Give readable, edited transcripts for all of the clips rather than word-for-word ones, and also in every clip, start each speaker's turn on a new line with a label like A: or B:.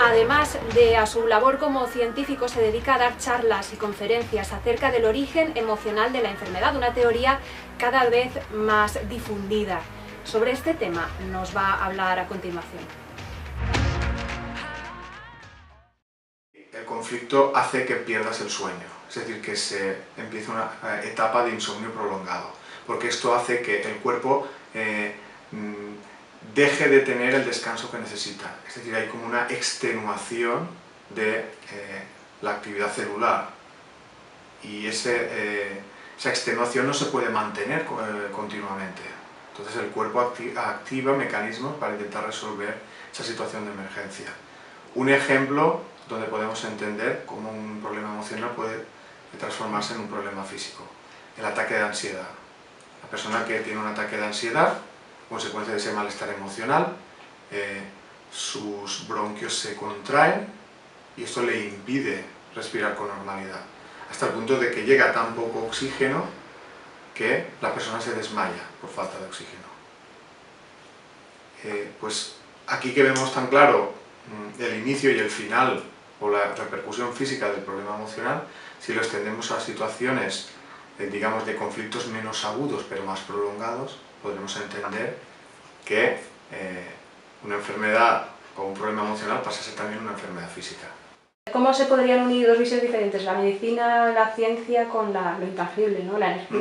A: además de a su labor como científico, se dedica a dar charlas y conferencias acerca del origen emocional de la enfermedad, una teoría cada vez más difundida. Sobre este tema nos va a hablar a continuación.
B: El conflicto hace que pierdas el sueño, es decir, que se empieza una etapa de insomnio prolongado, porque esto hace que el cuerpo deje de tener el descanso que necesita, es decir, hay como una extenuación de la actividad celular y esa extenuación no se puede mantener continuamente. Entonces el cuerpo activa mecanismos para intentar resolver esa situación de emergencia. Un ejemplo donde podemos entender cómo un problema emocional puede transformarse en un problema físico: el ataque de ansiedad. La persona que tiene un ataque de ansiedad, consecuencia de ese malestar emocional, sus bronquios se contraen y esto le impide respirar con normalidad, hasta el punto de que llega tan poco oxígeno que la persona se desmaya por falta de oxígeno. Pues aquí que vemos tan claro el inicio y el final o la repercusión física del problema emocional, si lo extendemos a situaciones, digamos, de conflictos menos agudos pero más prolongados, podremos entender que una enfermedad o un problema emocional pasa a ser también una enfermedad física.
A: ¿Cómo se podrían unir dos visiones diferentes, la medicina, la ciencia, con lo intangible, ¿no? La energía?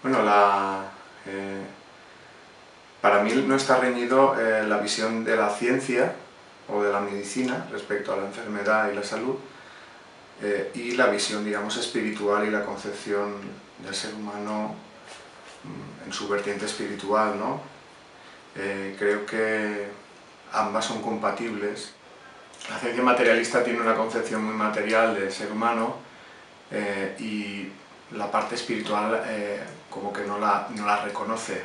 B: Bueno, para mí no está reñido la visión de la ciencia o de la medicina respecto a la enfermedad y la salud y la visión, digamos, espiritual y la concepción del ser humano en su vertiente espiritual, ¿no? Creo que ambas son compatibles. La ciencia materialista tiene una concepción muy material del ser humano y la parte espiritual como que no la reconoce,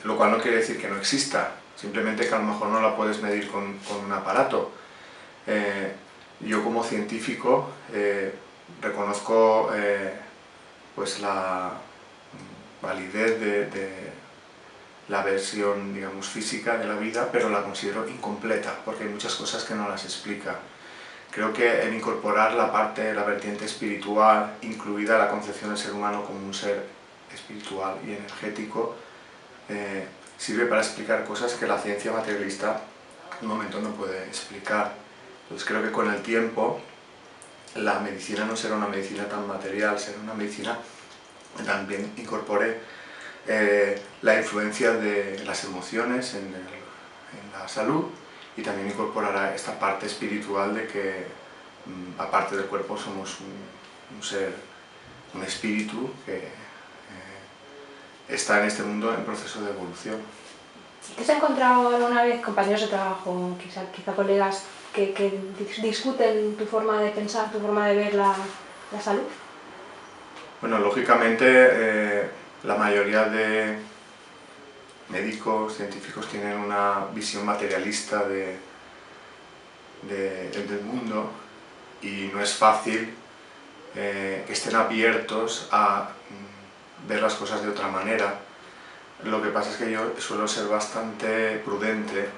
B: lo cual no quiere decir que no exista, simplemente que a lo mejor no la puedes medir con un aparato. Yo como científico reconozco pues la validez de la versión, digamos, física de la vida, pero la considero incompleta, porque hay muchas cosas que no las explica. Creo que el incorporar la vertiente espiritual, incluida la concepción del ser humano como un ser espiritual y energético, sirve para explicar cosas que la ciencia materialista en un momento no puede explicar. Entonces creo que con el tiempo la medicina no será una medicina tan material, será una medicina que también incorpore la influencia de las emociones en la salud, y también incorporará esta parte espiritual de que aparte del cuerpo somos un ser, un espíritu que está en este mundo en proceso de evolución.
A: ¿Te has encontrado alguna vez compañeros de trabajo, quizá colegas, que discuten tu forma de pensar, tu forma de ver la salud?
B: Bueno, lógicamente la mayoría de médicos, científicos tienen una visión materialista del mundo y no es fácil que estén abiertos a ver las cosas de otra manera. Lo que pasa es que yo suelo ser bastante prudente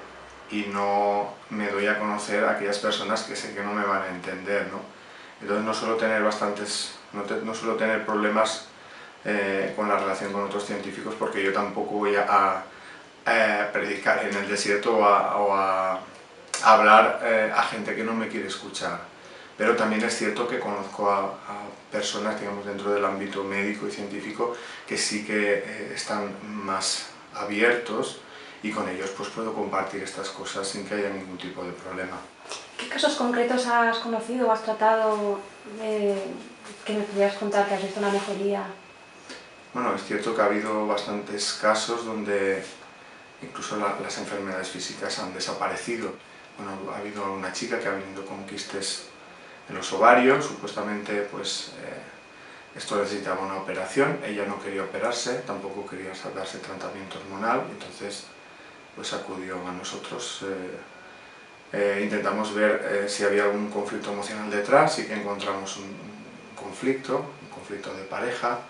B: y no me doy a conocer a aquellas personas que sé que no me van a entender, ¿no? Entonces no suelo tener problemas con la relación con otros científicos, porque yo tampoco voy a predicar en el desierto o a hablar a gente que no me quiere escuchar. Pero también es cierto que conozco a personas, digamos, dentro del ámbito médico y científico que sí que están más abiertos, y con ellos pues puedo compartir estas cosas sin que haya ningún tipo de problema.
A: ¿Qué casos concretos has conocido o has tratado que me pudieras contar, que has visto una mejoría?
B: Bueno, es cierto que ha habido bastantes casos donde incluso las enfermedades físicas han desaparecido. Bueno, ha habido una chica que ha venido con quistes en los ovarios, supuestamente pues esto necesitaba una operación, ella no quería operarse, tampoco quería darse tratamiento hormonal, entonces pues acudió a nosotros. Intentamos ver si había algún conflicto emocional detrás, y que encontramos un conflicto de pareja.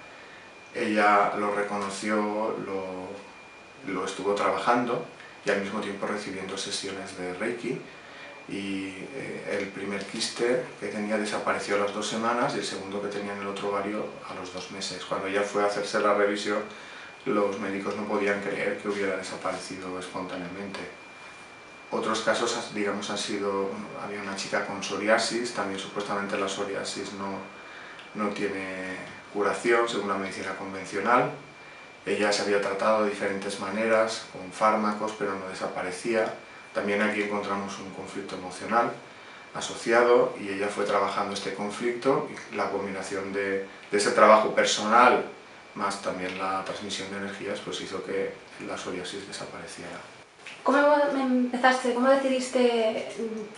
B: Ella lo reconoció, lo estuvo trabajando y al mismo tiempo recibiendo sesiones de Reiki. Y el primer quiste que tenía desapareció a las 2 semanas y el segundo que tenía en el otro ovario a los 2 meses. Cuando ella fue a hacerse la revisión, los médicos no podían creer que hubiera desaparecido espontáneamente. Otros casos, digamos, han sido, había una chica con psoriasis, también supuestamente la psoriasis no tiene curación según la medicina convencional. Ella se había tratado de diferentes maneras, con fármacos, pero no desaparecía. También aquí encontramos un conflicto emocional asociado y ella fue trabajando este conflicto y la combinación de ese trabajo personal más también la transmisión de energías pues hizo que la psoriasis desapareciera.
A: ¿Cómo decidiste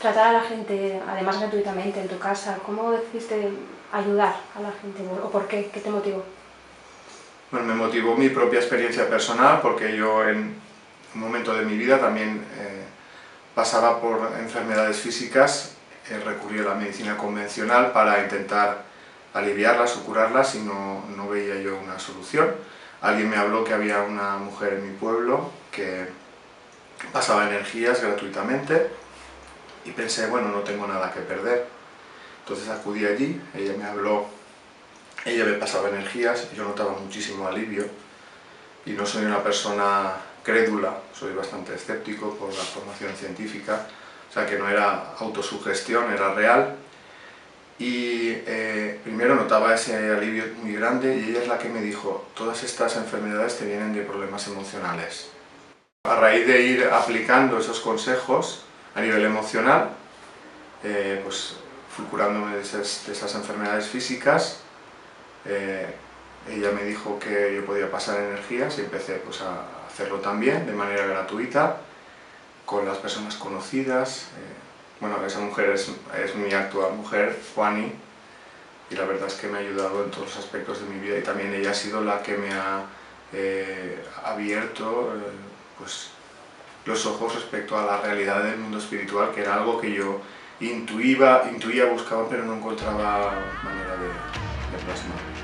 A: tratar a la gente, además gratuitamente, en tu casa? ¿Cómo decidiste ayudar a la gente? ¿O por qué? ¿Qué te motivó?
B: Bueno, me motivó mi propia experiencia personal porque yo en un momento de mi vida también pasaba por enfermedades físicas, recurrí a la medicina convencional para intentar aliviarlas o curarlas y no veía yo una solución. Alguien me habló que había una mujer en mi pueblo que pasaba energías gratuitamente y pensé, bueno, no tengo nada que perder. Entonces acudí allí, ella me habló, ella me pasaba energías, yo notaba muchísimo alivio y no soy una persona crédula, soy bastante escéptico por la formación científica, o sea que no era autosugestión, era real. Y primero notaba ese alivio muy grande y ella es la que me dijo, todas estas enfermedades te vienen de problemas emocionales. A raíz de ir aplicando esos consejos a nivel emocional, pues fui curándome de esas enfermedades físicas. Ella me dijo que yo podía pasar energías y empecé pues, a hacerlo también de manera gratuita con las personas conocidas. Bueno, esa mujer es mi actual mujer, Juani, y la verdad es que me ha ayudado en todos los aspectos de mi vida y también ella ha sido la que me ha abierto pues, los ojos respecto a la realidad del mundo espiritual, que era algo que yo intuía, buscaba, pero no encontraba manera de plasmar.